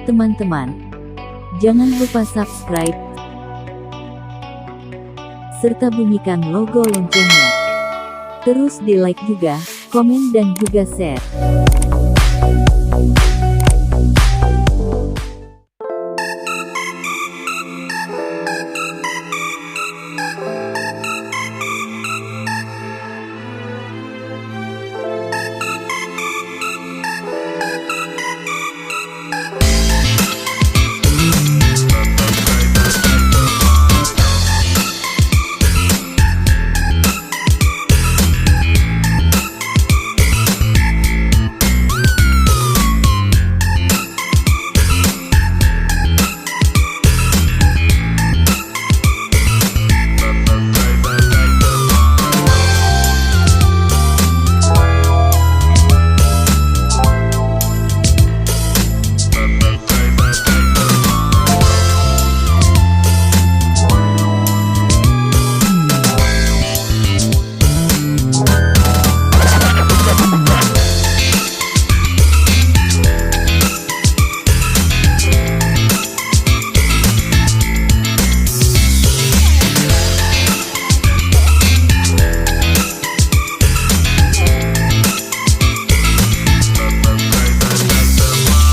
teman-teman. Jangan lupa subscribe, serta bunyikan logo loncengnya. Terus di like juga, komen dan juga share.